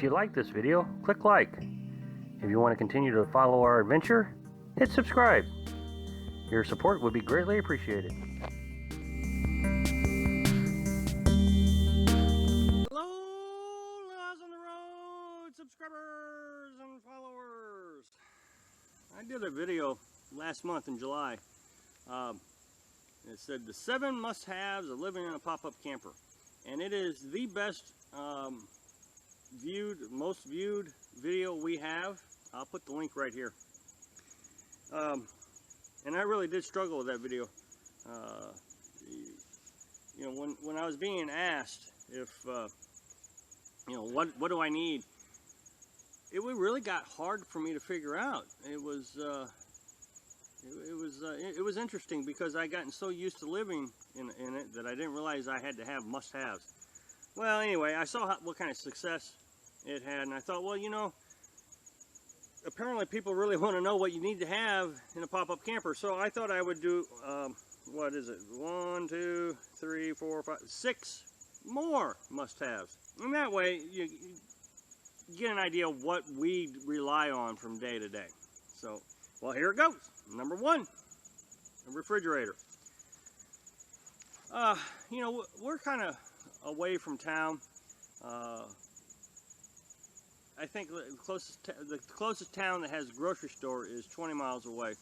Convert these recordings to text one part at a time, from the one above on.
If you like this video, click like. If you want to continue to follow our adventure, hit subscribe. Your support would be greatly appreciated. Hello, Laws on the Road subscribers and followers. I did a video last month in July. It said the 7 must-haves of living in a pop-up camper. And it is the best most viewed video we have. I'll put the link right here. And I really did struggle with that video. You know, when I was being asked if, you know, what do I need, it really got hard for me to figure out. It was interesting because I gotten so used to living in it that I didn't realize I had to have must-haves. Well, anyway, I saw what kind of success it had, and I thought, well, you know, apparently people really want to know what you need to have in a pop-up camper. So I thought I would do, what is it, 1, 2, 3, 4, 5, 6 more must-haves. And that way you get an idea of what we rely on from day to day. So, well, here it goes. Number 1, a refrigerator. You know, we're kind of away from town. I think the closest town that has a grocery store is 20 miles away.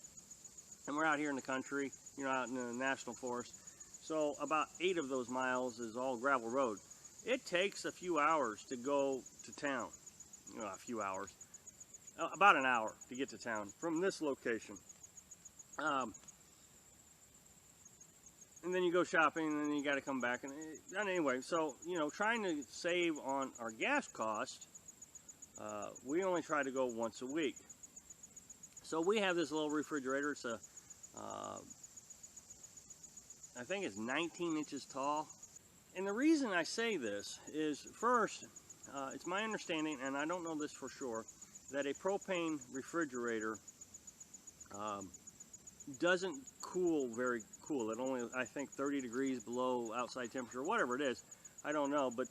And we're out here in the country, you know, out in the national forest. So about 8 of those miles is all gravel road. It takes a few hours to go to town. You know, a few hours. About an hour to get to town from this location. And then you go shopping, and then you got to come back. And anyway, so, you know, trying to save on our gas cost, we only try to go once a week. So we have this little refrigerator. It's I think it's 19 inches tall. And the reason I say this is, first, it's my understanding, and I don't know this for sure, that a propane refrigerator doesn't cool very cool. It only, I think, 30 degrees below outside temperature, whatever it is. I don't know, but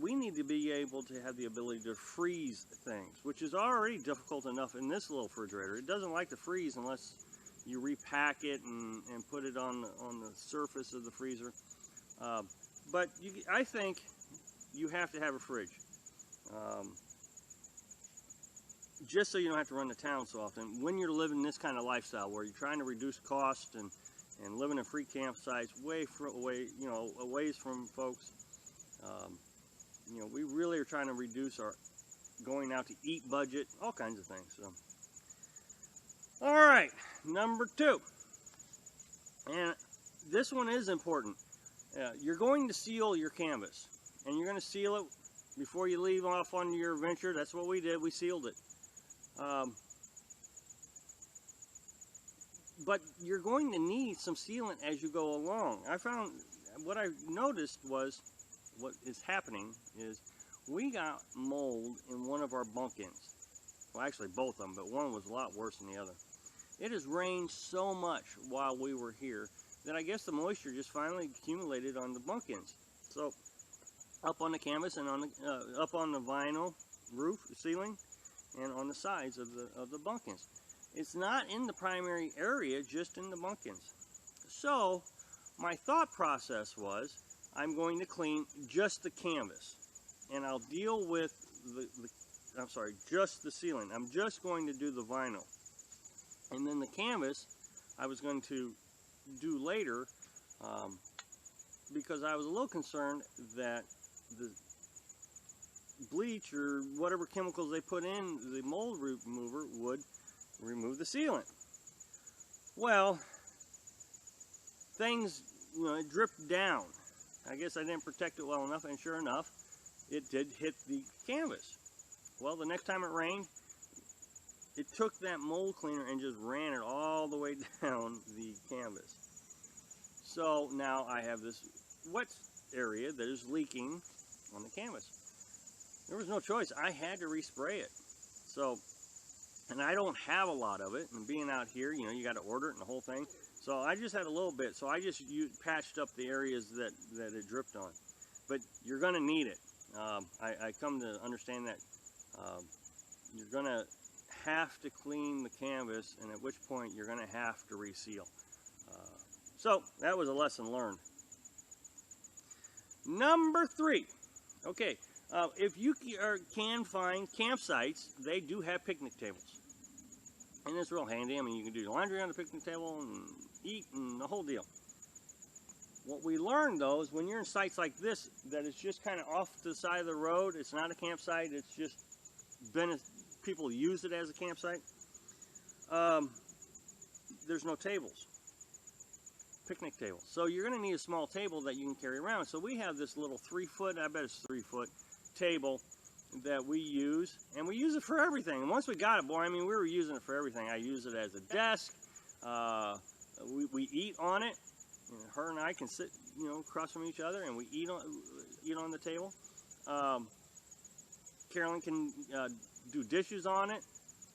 we need to be able to have the ability to freeze things, which is already difficult enough in this little refrigerator. It doesn't like to freeze unless you repack it and put it on the surface of the freezer. But I think you have to have a fridge. Just so you don't have to run to town so often. When you're living this kind of lifestyle where you're trying to reduce cost and living in free campsites away from folks, you know, we really are trying to reduce our going out to eat budget, all kinds of things. So, all right, number 2, and this one is important. You're going to seal your canvas, and you're going to seal it before you leave off on your adventure. That's what we did. We sealed it. But you're going to need some sealant as you go along. I found, what I noticed was, what is happening is we got mold in one of our bunk-ins. Well, actually both of them, but one was a lot worse than the other. It has rained so much while we were here that I guess the moisture just finally accumulated on the bunk-ins. So up on the canvas and on the up on the vinyl roof ceiling and on the sides of the bunk-ins. It's not in the primary area, just in the bunk-ins. So my thought process was, I'm going to clean just the canvas, and I'll deal with just the ceiling. I'm just going to do the vinyl, and then the canvas I was going to do later, because I was a little concerned that the bleach or whatever chemicals they put in the mold remover would remove the sealant. Well, things, you know, it dripped down. I guess I didn't protect it well enough, and sure enough, it did hit the canvas. Well, the next time it rained, it took that mold cleaner and just ran it all the way down the canvas. So now I have this wet area that is leaking on the canvas. There was no choice. I had to respray it. So, and I don't have a lot of it, and being out here, you know, you got to order it and the whole thing. So I just had a little bit. So I just patched up the areas that it dripped on. But you're going to need it. I come to understand that you're going to have to clean the canvas, and at which point you're going to have to reseal. So that was a lesson learned. Number 3. Okay, if you can find campsites, they do have picnic tables. And it's real handy. I mean, you can do your laundry on the picnic table and eat and the whole deal. What we learned, though, is when you're in sites like this, that it's just kind of off to the side of the road. It's not a campsite. It's just people use it as a campsite. There's no tables, picnic tables. So you're going to need a small table that you can carry around. So we have this little 3-foot, I bet it's 3-foot table that we use, and we use it for everything. And once we got it, boy, I mean, we were using it for everything. I use it as a desk. We eat on it. And her and I can sit, across from each other, and we eat on the table. Carolyn can do dishes on it,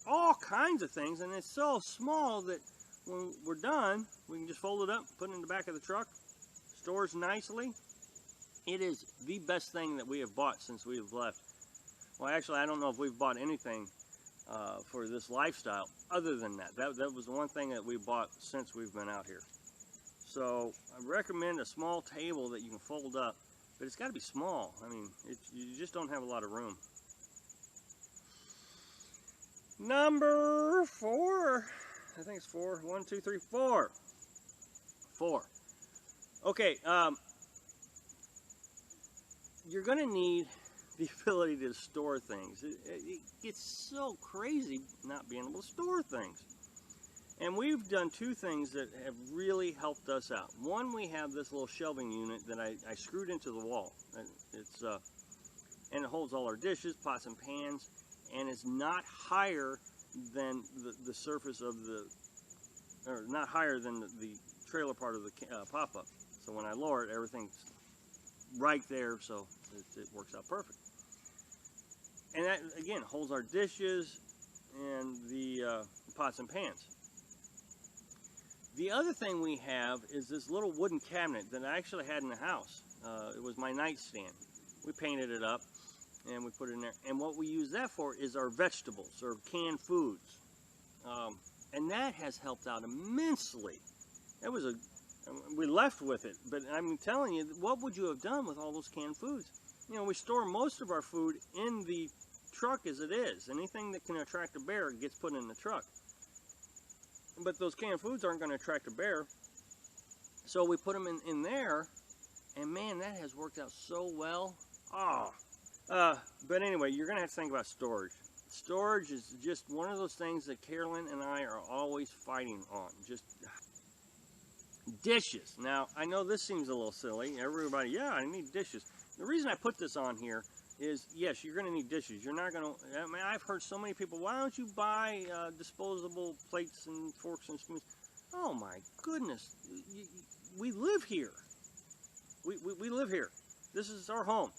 all kinds of things, and it's so small that when we're done, we can just fold it up, put it in the back of the truck, stores nicely. It is the best thing that we have bought since we have left. Well, actually, I don't know if we've bought anything for this lifestyle other than that. That was the one thing that we bought since we've been out here. So I recommend a small table that you can fold up, but it's got to be small. I mean, you just don't have a lot of room. Number 4, I think it's 4. 1, 2, 3, 4. 4. Okay, you're going to need the ability to store things. It gets so crazy not being able to store things. And we've done 2 things that have really helped us out. One, we have this little shelving unit that I screwed into the wall. And it holds all our dishes, pots and pans, and it's not higher than the surface of or not higher than the trailer part of the pop-up. So when I lower it, everything's right there, so it works out perfect. And that, again, holds our dishes and the pots and pans. The other thing we have is this little wooden cabinet that I actually had in the house. It was my nightstand. We painted it up and we put it in there. And what we use that for is our vegetables or canned foods. And that has helped out immensely. We left with it, but I'm telling you, what would you have done with all those canned foods? We store most of our food in the truck as it is. Anything that can attract a bear gets put in the truck. But those canned foods aren't going to attract a bear, so we put them in there, and man, that has worked out so well. But anyway, you're going to have to think about storage. Storage is just one of those things that Carolyn and I are always fighting on. Just dishes. Now, I know this seems a little silly. Everybody, yeah, I need dishes. The reason I put this on here is, yes, you're going to need dishes. You're not going to, I mean, I've heard so many people, why don't you buy disposable plates and forks and spoons? Oh my goodness, we live here. We live here. This is our home.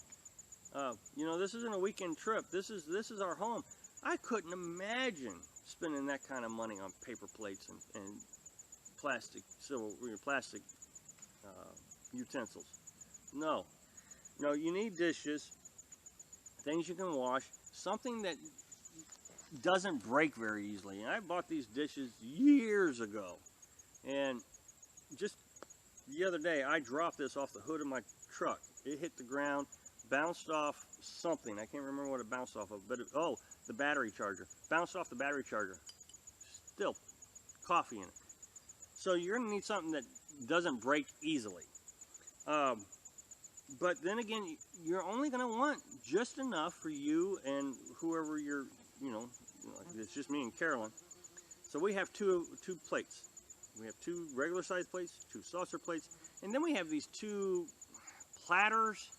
This isn't a weekend trip. This is our home. I couldn't imagine spending that kind of money on paper plates and plastic utensils. No, you need dishes. Things you can wash, something that doesn't break very easily. And I bought these dishes years ago, and just the other day I dropped this off the hood of my truck. It hit the ground, bounced off something. I can't remember what it bounced off of, but the battery charger. Bounced off the battery charger. Still coffee in it. So you're going to need something that doesn't break easily. But then again, you're only going to want just enough for you and whoever it's just me and Carolyn. So we have two plates. We have 2 regular sized plates, 2 saucer plates, and then we have these 2 platters.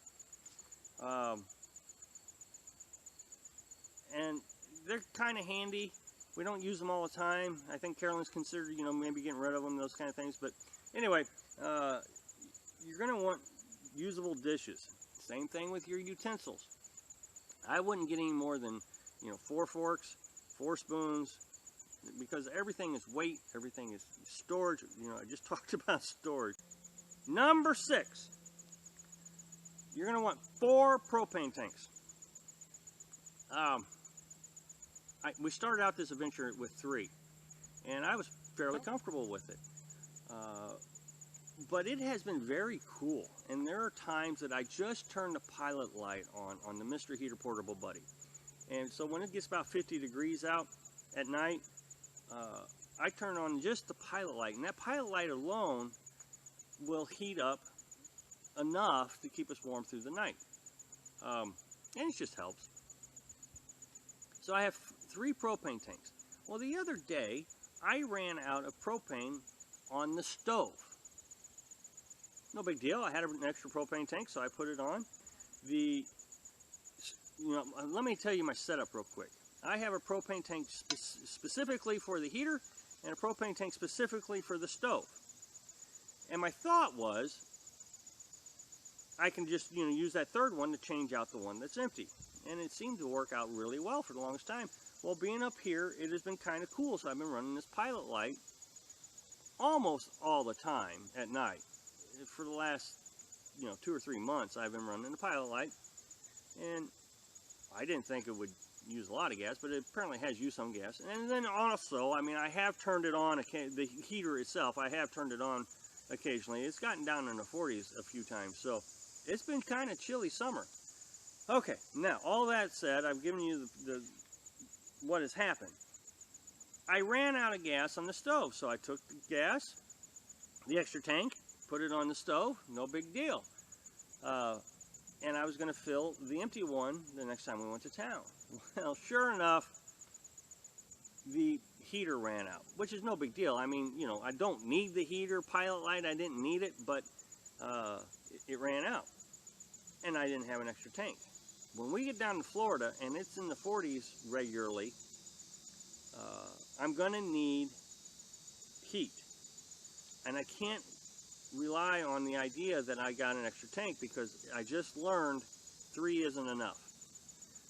And they're kind of handy. We don't use them all the time. I think Carolyn's considered, maybe getting rid of them, those kind of things. But anyway, you're going to want usable dishes. Same thing with your utensils. I wouldn't get any more than 4 forks, 4 spoons, because everything is weight, everything is storage. I just talked about storage. Number 6, you're going to want 4 propane tanks. We started out this adventure with 3, and I was fairly comfortable with it. But it has been very cool, and there are times that I just turn the pilot light on the Mr. Heater Portable Buddy. And so when it gets about 50 degrees out at night, I turn on just the pilot light, and that pilot light alone will heat up enough to keep us warm through the night. And it just helps. So I have 3 propane tanks. Well, the other day, I ran out of propane on the stove. No big deal. I had an extra propane tank, so I put it on. Let me tell you my setup real quick. I have a propane tank specifically for the heater and a propane tank specifically for the stove. And my thought was, I can just use that third one to change out the one that's empty. And it seemed to work out really well for the longest time. Well, being up here, it has been kind of cool, so I've been running this pilot light almost all the time at night. For the last 2 or 3 months, I've been running the pilot light, and I didn't think it would use a lot of gas, but it apparently has used some gas. And then also, I have turned it on, the heater itself, I have turned it on occasionally. It's gotten down in the 40s a few times, so it's been kind of chilly summer. Okay, now, all that said, I've given you what has happened. I ran out of gas on the stove, so I took the gas, the extra tank, put it on the stove, no big deal. And I was going to fill the empty one the next time we went to town. Well, sure enough, the heater ran out, which is no big deal. I don't need the heater pilot light. I didn't need it, but it ran out. And I didn't have an extra tank. When we get down to Florida, and it's in the 40s regularly, I'm going to need heat. And I can't rely on the idea that I got an extra tank, because I just learned 3 isn't enough.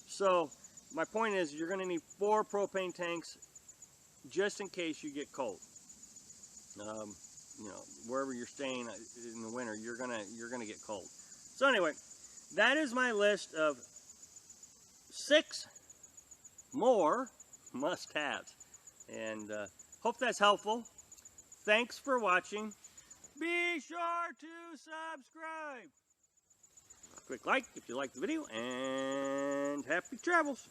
So my point is, you're going to need 4 propane tanks just in case you get cold. Wherever you're staying in the winter, you're gonna get cold. So anyway, that is my list of 6 more must-haves, and hope that's helpful. Thanks for watching. Be sure to subscribe. Quick like if you like the video, and happy travels.